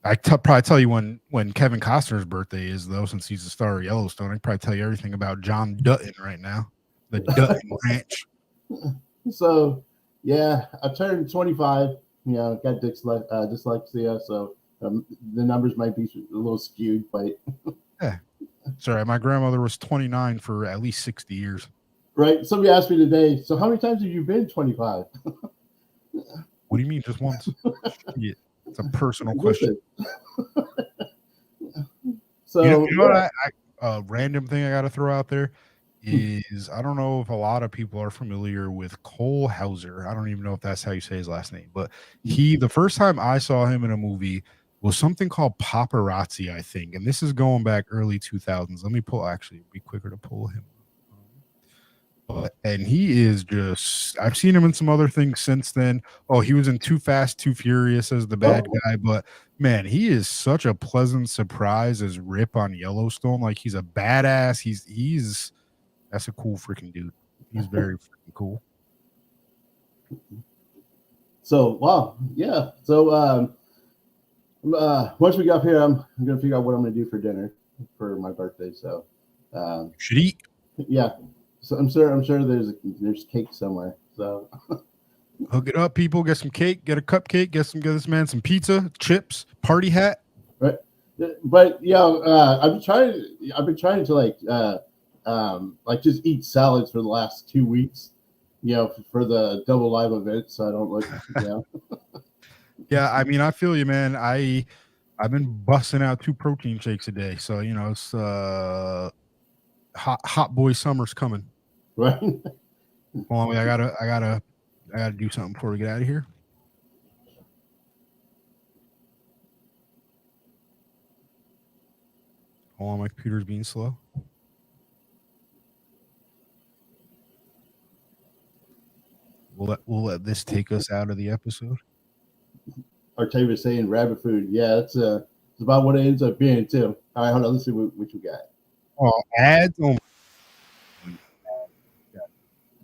I probably tell you when Kevin Costner's birthday is, though, since he's the star of Yellowstone. I can probably tell you everything about John Dutton right now, the Dutton Ranch. So, yeah, I turned 25. Got dyslexia, so the numbers might be a little skewed, but yeah, sorry. My grandmother was 29 for at least 60 years. Right. Somebody asked me today. So, how many times have you been 25? What do you mean, just once? Yeah. It's a personal question. So you know what? A random thing I got to throw out there is I don't know if a lot of people are familiar with Cole Hauser. I don't even know if that's how you say his last name, but the first time I saw him in a movie was something called Paparazzi, I think, and this is going back early 2000s. Let me be quicker to pull him. And he is just, I've seen him in some other things since then. Oh, he was in Too Fast, Too Furious as the bad guy. But man, he is such a pleasant surprise as Rip on Yellowstone. Like he's a badass. That's a cool freaking dude. He's very freaking cool. So, wow. Yeah. So, once we get up here, I'm going to figure out what I'm going to do for dinner for my birthday. So, should eat. Yeah. So I'm sure there's cake somewhere. So hook it up, people. Get some cake. Get a cupcake. Get this man some pizza, chips, party hat. Right. But I've been trying to like just eat salads for the last 2 weeks. For the double live event, so I don't look. Yeah, I mean, I feel you, man. I've been busting out 2 protein shakes a day, so it's hot boy summer's coming. Right. Hold on, I gotta do something before we get out of here. Hold on, my computer's being slow. We'll let this take us out of the episode. Artavia's saying rabbit food. Yeah, it's about what it ends up being too. All right, hold on. Let's see what you got. Oh, ads. Oh,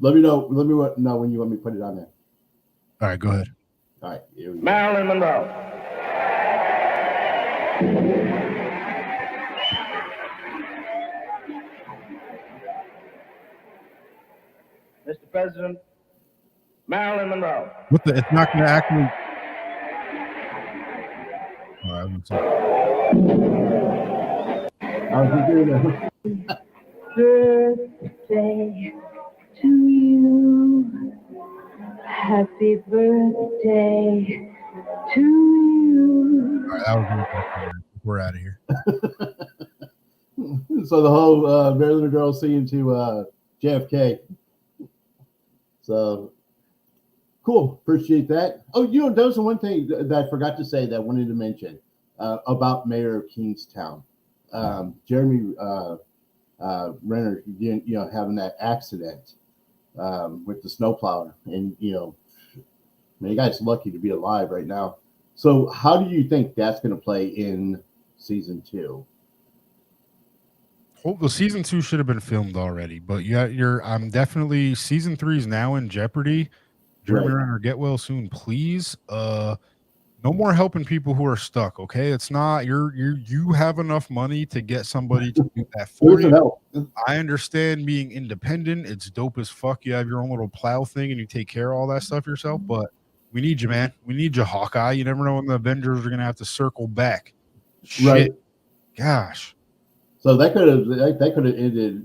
Let me know. Let me know when you want me to put it on there. all right, go ahead. All right, here we go. Marilyn Monroe. Mr. President, Marilyn Monroe. What the? It's not going to actually. All right, I'm sorry. I was just doing that. Birthday to you. Happy birthday to you. All right, that was good. We're out of here. So the whole Marilyn Monroe singing to JFK. So cool. Appreciate that. Oh, that was the one thing that I forgot to say that I wanted to mention about Mayor of Kingstown. Jeremy Renner, having that accident with the snowplower. And, the guy's lucky to be alive right now. So how do you think that's going to play in season 2? Well, the season 2 should have been filmed already, but I'm definitely season 3 is now in jeopardy. Jeremy Renner, get well soon, please. No more helping people who are stuck. Okay, it's not you have enough money to get somebody to do that for you. Help. I understand being independent. It's dope as fuck. You have your own little plow thing and you take care of all that stuff yourself. But we need you, man. We need you, Hawkeye. You never know when the Avengers are gonna have to circle back. Shit. Right. Gosh. So that could have ended,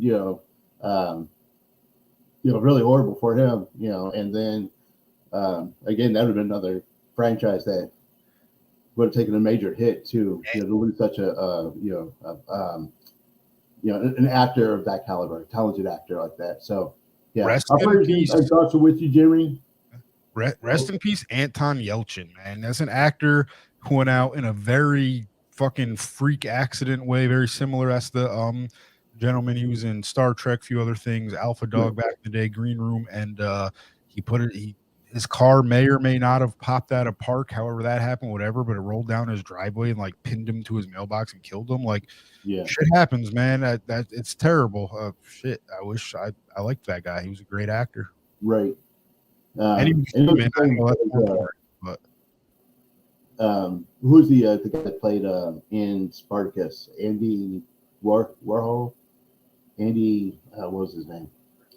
really horrible for him, and then again, that would have been another franchise that would have taken a major hit too, to lose such an actor of that caliber, a talented actor like that. So yeah, Rest our in prayers peace. and thoughts are with you, Jimmy. Rest in peace, Anton Yelchin, man. That's an actor who went out in a very fucking freak accident way, very similar as the gentleman he was in Star Trek, a few other things, Alpha Dog back in the day, Green Room, and his car may or may not have popped out of park, however that happened, whatever, but it rolled down his driveway and like pinned him to his mailbox and killed him. Like, shit happens, man. That it's terrible. Shit. I wish I liked that guy. He was a great actor. Right. Who's the guy that played in Spartacus? Andy Warhol. Andy, what was his name?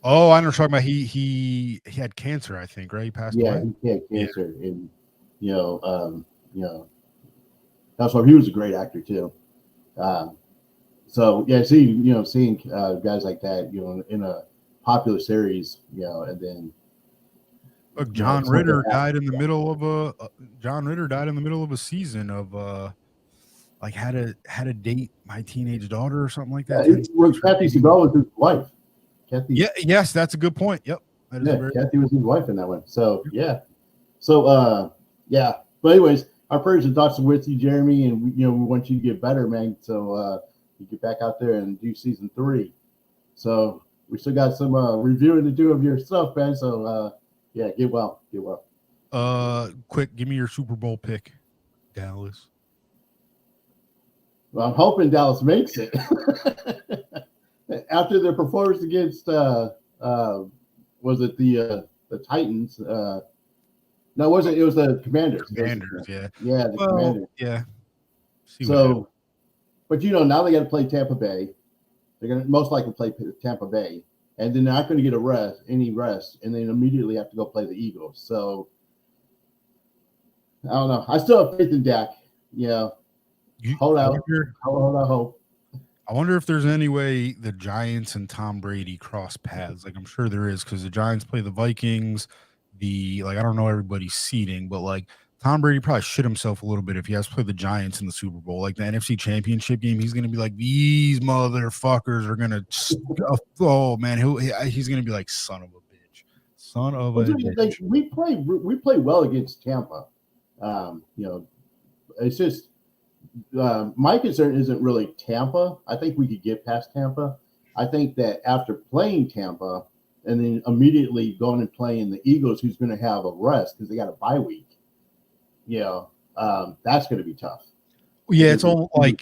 Oh, I know what you're talking about. He had cancer, I think, right? He passed away. He had cancer, and that's why he was a great actor too. So yeah, seeing guys like that, in a popular series, and then. Look, John Ritter died in the middle of a season of had to date my teenage daughter or something like that. Kathy Seagal was his wife. Yes, that's a good point. Yep. Kathy was his wife in that one. So yeah. So But anyways, our prayers and thoughts are with you, Jeremy, and we want you to get better, man. So you get back out there and do season 3. So we still got some reviewing to do of your stuff, man. So yeah, get well. Quick, give me your Super Bowl pick, Dallas. Well, I'm hoping Dallas makes it after their performance against was it the Titans? No, it wasn't. It was the Commanders. Commanders, yeah. Yeah, the Commanders. Yeah. So, but now they got to play Tampa Bay. They're going to most likely play Tampa Bay. And then they're not going to get any rest, and then immediately have to go play the Eagles. So I don't know. I still have faith in Dak. Hold out. Hope. I wonder if there's any way the Giants and Tom Brady cross paths. Like I'm sure there is, because the Giants play the Vikings. I don't know everybody's seeding, but Tom Brady probably shit himself a little bit if he has to play the Giants in the Super Bowl. Like the NFC Championship game, he's going to be like, these motherfuckers are going to – oh, man, he's going to be like, son of a bitch. Son of a bitch. We play well against Tampa. It's just my concern isn't really Tampa. I think we could get past Tampa. I think that after playing Tampa and then immediately going and playing the Eagles, who's going to have a rest because they got a bye week, that's going to be tough. Yeah, it's all like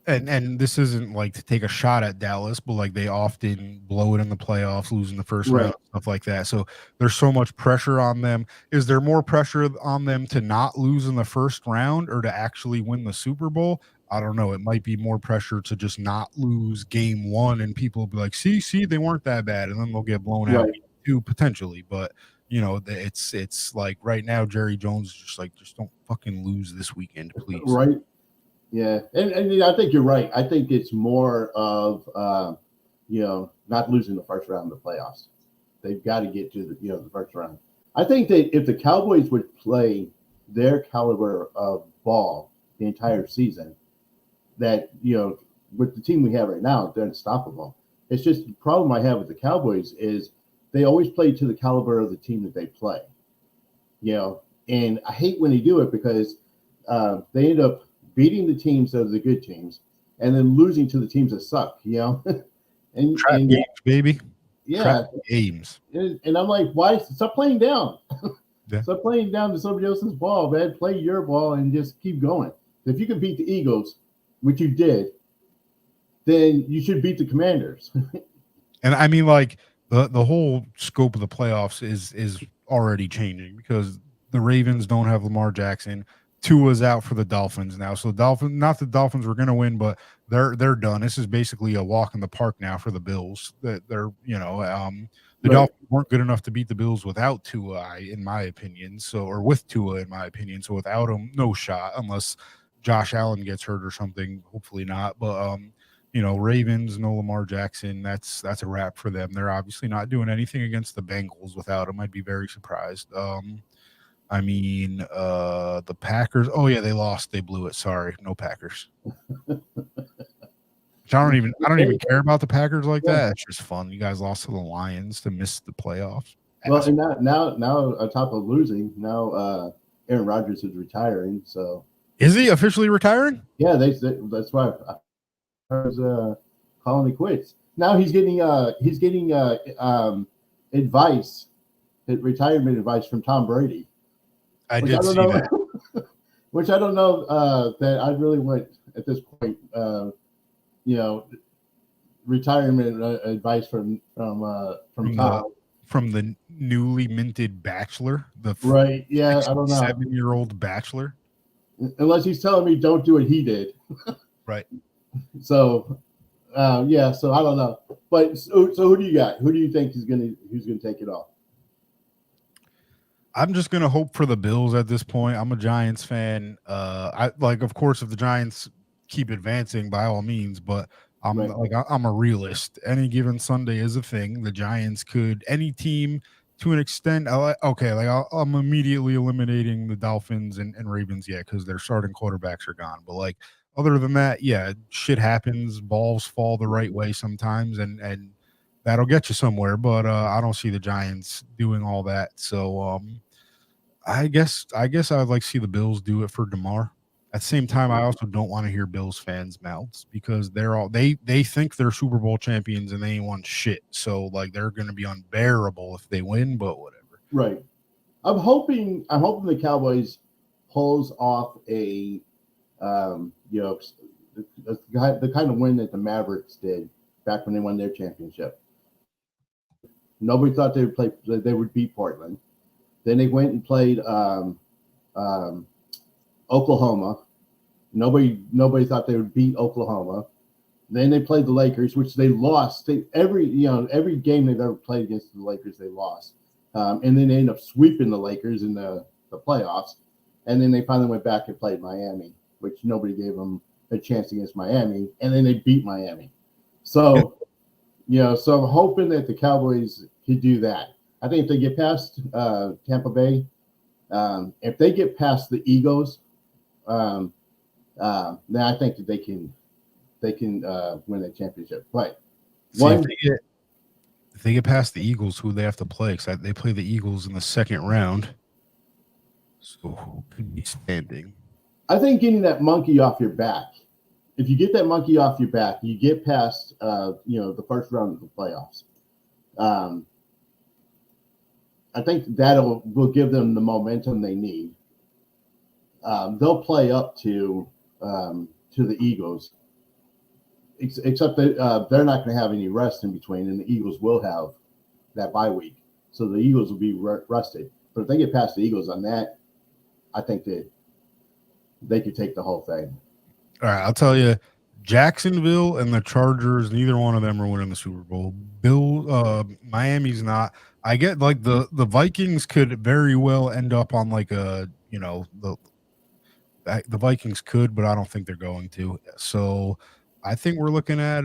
and this isn't like to take a shot at Dallas, but like they often blow it in the playoffs, losing the first Right. round, stuff like that. So there's so much pressure on them. Is there more pressure on them to not lose in the first round or to actually win the Super Bowl? I don't know. It might be more pressure to just not lose game one, and people will be like, see, they weren't that bad, and then they'll get blown out Right. game two potentially. But it's like right now, Jerry Jones is just like, just don't fucking lose this weekend, please. Right. Yeah, and I think you're right. I think it's more of not losing the first round of the playoffs. They've got to get to the first round. I think that if the Cowboys would play their caliber of ball the entire season, that with the team we have right now, they're unstoppable. It's just the problem I have with the Cowboys is they always play to the caliber of the team that they play. And I hate when they do it because they end up beating the teams that are the good teams, and then losing to the teams that suck. and Trap games, baby. Yeah, Trap games. And I'm like, why stop playing down? Yeah. Stop playing down to somebody else's ball, man. Play your ball and just keep going. If you can beat the Eagles, which you did, then you should beat the Commanders. And I mean, like the whole scope of the playoffs is already changing because the Ravens don't have Lamar Jackson. Tua's out for the Dolphins now, so the Dolphins were going to win, but they're done. This is basically a walk in the park now for the Bills. The Right. Dolphins weren't good enough to beat the Bills without Tua, in my opinion. Or with Tua, in my opinion. So without him, no shot unless Josh Allen gets hurt or something. Hopefully not, but Ravens, no Lamar Jackson. That's a wrap for them. They're obviously not doing anything against the Bengals without him. I'd be very surprised. I mean, the Packers. Oh yeah, they lost. They blew it. Sorry, no Packers. I don't even care about the Packers like that. It's just fun. You guys lost to the Lions to miss the playoffs. Well, and now on top of losing, now Aaron Rodgers is retiring. So is he officially retiring? Yeah, that's why I was calling it quits. Now he's getting advice, retirement advice from Tom Brady. I did see that. Which I don't know that I really want at this point. Retirement advice from Tom. From the newly minted Bachelor, Right? Yeah, I don't know. 7-year-old Bachelor. Unless he's telling me don't do what he did. Right. So, yeah. So I don't know. But so who do you got? Who do you think who's gonna take it off? I'm just gonna hope for the Bills at this point. I'm a Giants fan. Of course, if the Giants keep advancing, by all means. But I'm a realist. Any given Sunday is a thing. The Giants could any team to an extent. I'm immediately eliminating the Dolphins and Ravens, because their starting quarterbacks are gone. But other than that, shit happens. Balls fall the right way sometimes, and that'll get you somewhere. But I don't see the Giants doing all that. So I guess I'd like to see the Bills do it for DeMar. At the same time, I also don't want to hear Bills fans' mouths because they think they're Super Bowl champions and they ain't won shit. So they're going to be unbearable if they win, but whatever. Right. I'm hoping the Cowboys pulls off a the kind of win that the Mavericks did back when they won their championship. Nobody thought they would beat Portland. Then they went and played Oklahoma. Nobody thought they would beat Oklahoma. Then they played the Lakers, which they lost. Every game they've ever played against the Lakers, they lost. And then they ended up sweeping the Lakers in the playoffs. And then they finally went back and played Miami, which nobody gave them a chance against Miami. And then they beat Miami. So, so I'm hoping that the Cowboys could do that. I think if they get past Tampa Bay, if they get past the Eagles, then I think that they can win the championship. But if they get past the Eagles, who they have to play? Because they play the Eagles in the second round. So who could be standing? I think getting that monkey off your back. If you get that monkey off your back, you get past the first round of the playoffs. I think that will give them the momentum they need. They'll play up to the Eagles, except that they're not going to have any rest in between, and the Eagles will have that bye week. So the Eagles will be rested. But if they get past the Eagles on that, I think that they could take the whole thing. All right, I'll tell you, Jacksonville and the Chargers, neither one of them are winning the Super Bowl. Miami's not. I get like the Vikings could very well end up on like a, the Vikings could, but I don't think they're going to. So I think we're looking at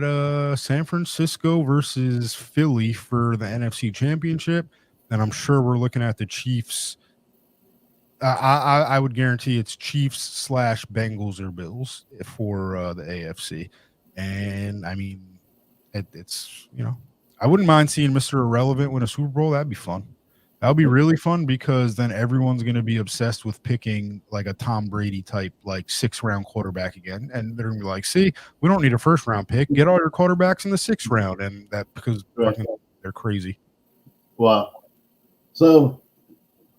San Francisco versus Philly for the NFC Championship, and I'm sure we're looking at the Chiefs. I would guarantee it's Chiefs / Bengals or Bills for the AFC, and I mean, it's I wouldn't mind seeing Mr. Irrelevant win a Super Bowl. That'd be fun. That would be really fun because then everyone's going to be obsessed with picking like a Tom Brady type, like 6th-round quarterback again. And they're going to be like, see, we don't need a 1st-round pick. Get all your quarterbacks in the 6th round. And that because they're crazy. Wow. So,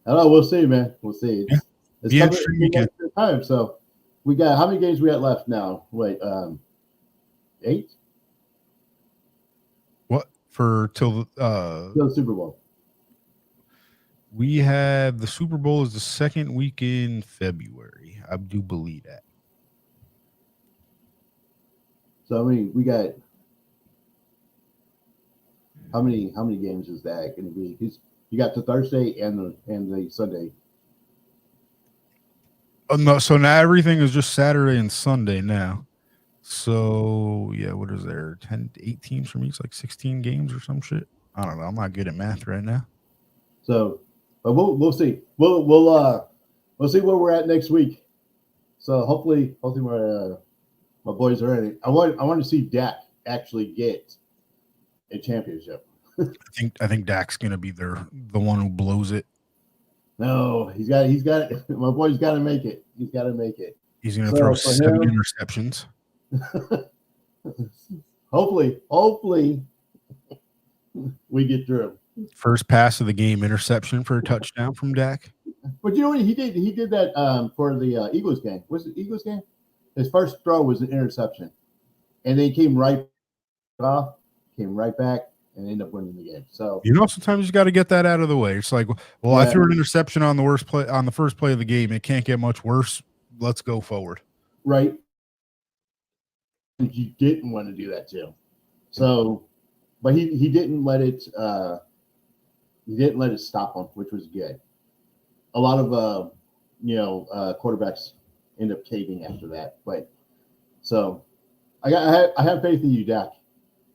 I don't know. We'll see, man. We'll see. It's interesting weekend. Time. So, we got how many games we got left now? Wait, 8? What till the Super Bowl? We have the Super Bowl is the 2nd week in February. I do believe that. So I mean, we got how many games is that going to be? Because you got the Thursday and the Sunday. Oh no! So now everything is just Saturday and Sunday now. So yeah, what is there? 10 to 8 teams from each, like 16 games or some shit. I don't know. I'm not good at math right now. So. But we'll see. We'll see where we're at next week. So hopefully my boys are ready. I want to see Dak actually get a championship. I think Dak's gonna be the one who blows it. No, he's got it. My boy's got to make it. He's got to make it. He's gonna throw 7 interceptions. Hopefully, we get through. First pass of the game, interception for a touchdown from Dak. But you know what he did? He did that for the Eagles game. Was it Eagles game? His first throw was an interception, and then he came right off, came right back, and ended up winning the game. So sometimes you got to get that out of the way. It's like, well, I threw an interception on the first play of the game. It can't get much worse. Let's go forward. Right. You didn't want to do that too. So, but he didn't let it. He didn't let it stop him, which was good. A lot of quarterbacks end up caving after that. But so I have faith in you, Dak.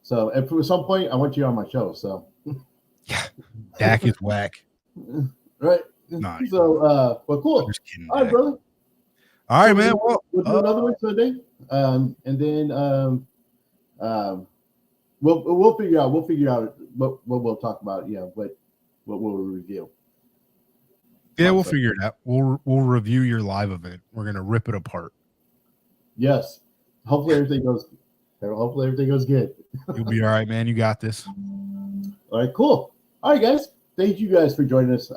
So if at some point I want you on my show. So Dak is whack. Right. No, so well, cool. Kidding, all right, brother. All right, man. We'll do another one Sunday. And then we'll figure out what we'll talk about, what we'll review. Yeah, we'll figure it out. We'll review your live event. We're gonna rip it apart. Yes. Hopefully everything goes good. You'll be all right, man. You got this. All right, cool. All right, guys. Thank you guys for joining us.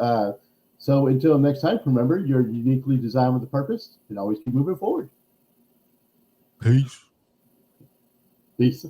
So until next time, remember, you're uniquely designed with a purpose and always keep moving forward. Peace. Peace.